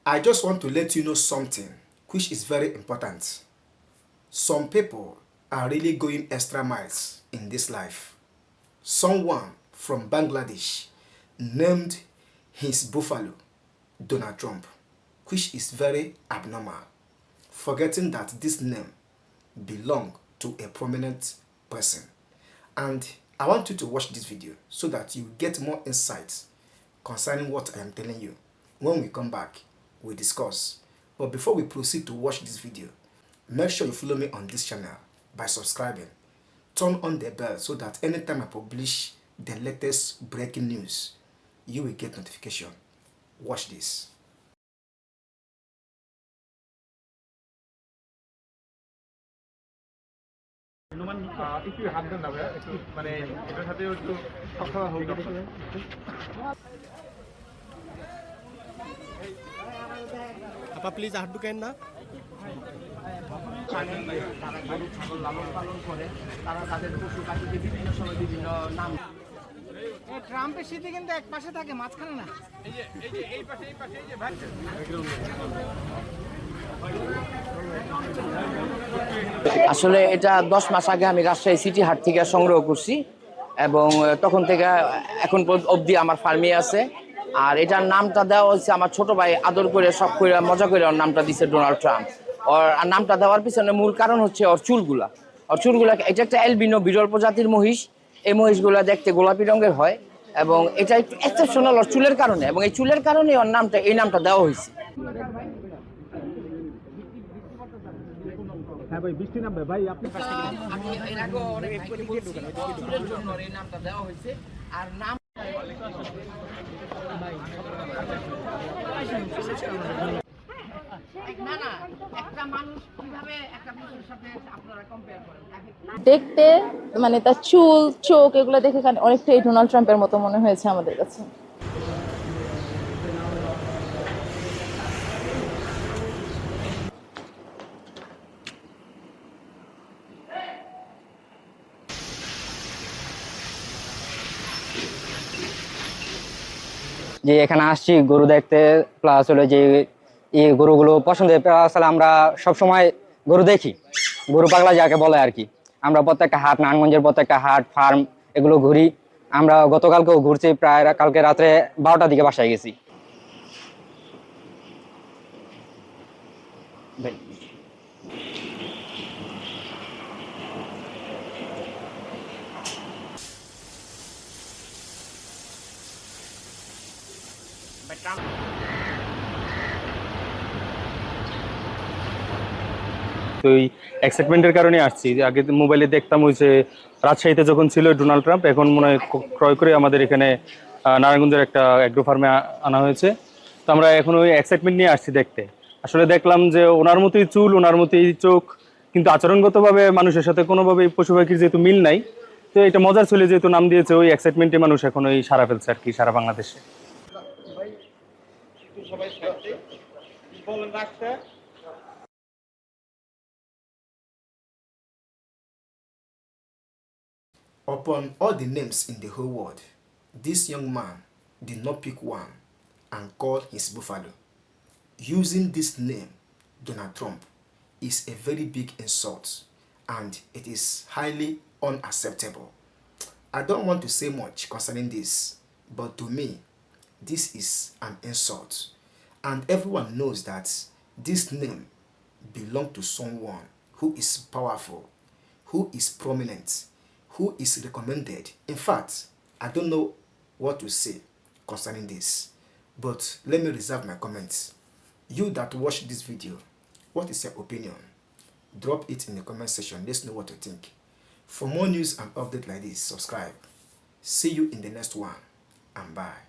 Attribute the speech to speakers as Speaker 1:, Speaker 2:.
Speaker 1: I just want to let you know something which is very important. Some people are really going extra miles in this life. Someone from Bangladesh named his buffalo Donald Trump, which is very abnormal, forgetting that this name belongs to a prominent person. And I want you to watch this video so that you get more insights concerning what I am telling you. When we come back, we discuss. But before we proceed to watch this video, make sure you follow me on this channel by subscribing. Turn on the bell so that anytime I publish the latest breaking news, you will get notification. Watch this.
Speaker 2: If you have the number,
Speaker 3: Apa please ahdu kain na
Speaker 4: ট্রাম্পের শীতে কিন্তু এক পাশে থাকে মাঝখানে না এই পাশে
Speaker 5: আসলে এটা 10 মাস আগে আমি রাজশাহী সিটি হাট থেকে সংগ্রহ করছি এবং তখন থেকে এখন অবধি আমার ফার্মে আছে। আর এটার নামটা দেওয়া হয়েছে আমার ছোট ভাই আদর করে শখ করে মজা করে ওর নামটা দিছে ডোনাল্ড ট্রাম্প। ওর নামটা দেওয়ার পিছনে মূল কারণ হচ্ছে ওর চুলগুলা এটা একটা অ্যালবিনো বিরল প্রজাতির মহিষ। এই মহিষগুলা দেখতে গোলাপি রঙের হয় এবং এটা একটু এক্সেপশনাল ওর চুলের কারণে, এবং এই চুলের কারণে ওর নামটা এই নামটা দেওয়া হয়েছে।
Speaker 2: হ্যাঁ ভাই বৃষ্টি নামবে ভাই আপনি
Speaker 5: আমি এর আগে অনেক চুলের জন্য এই নামটা দেওয়া হয়েছে। আর নাম
Speaker 6: দেখতে মানে তার চুল চোখ এগুলো দেখে অনেকটাই ডোনাল্ড ট্রাম্পের মতো মনে হয়েছে আমাদের কাছে।
Speaker 7: যে এখানে আসছি গরু দেখতে, প্লাস হলো যে এই গরুগুলো পছন্দের, প্লাস আমরা সবসময় গরু দেখি, গরু পাগলা যাকে বলে আর কি। আমরা প্রত্যেকটা হাট, নারায়ণগঞ্জের প্রত্যেকটা হাট ফার্ম এগুলো ঘুরি। আমরা গতকালকেও ঘুরছি, প্রায় কালকে রাত্রে 12টার দিকে বাসায় গেছি।
Speaker 8: তো এই এক্সাইটমেন্টের কারণে আসছি। যে আগে মোবাইলে দেখতাম ওই যে রাজশাহীতে যখন ছিল ডোনাল্ড ট্রাম্প, এখন মনে হয় ক্রয় করে আমাদের এখানে নারায়ণগঞ্জের একটা অ্যাগ্রো ফার্মে আনা হয়েছে। তো আমরা এখন ওই এক্সাইটমেন্ট নিয়ে আসছি দেখতে। আসলে দেখলাম যে ওনার মতোই চুল, ওনার মতোই চোখ, কিন্তু আচরণগতভাবে মানুষের সাথে কোনোভাবে পশু পাখির যেহেতু মিল নাই, তো এটা মজার ছিল যেহেতু নাম দিয়েছে, ওই এক্সাইটমেন্টে মানুষ এখন ওই সারা ফেলছে আর কি সারা বাংলাদেশে।
Speaker 1: Upon all the names in the whole world, this young man did not pick one and call his buffalo. Using this name, Donald Trump, is a very big insult and it is highly unacceptable. I don't want to say much concerning this, but to me, this is an insult. And everyone knows that this name belongs to someone who is powerful, who is prominent, who is recommended. In fact, I don't know what to say concerning this, but let me reserve my comments. You that watch this video, what is your opinion? Drop it in the comment section. Let's know what you think. For more news and updates like this, subscribe. See you in the next one, and bye.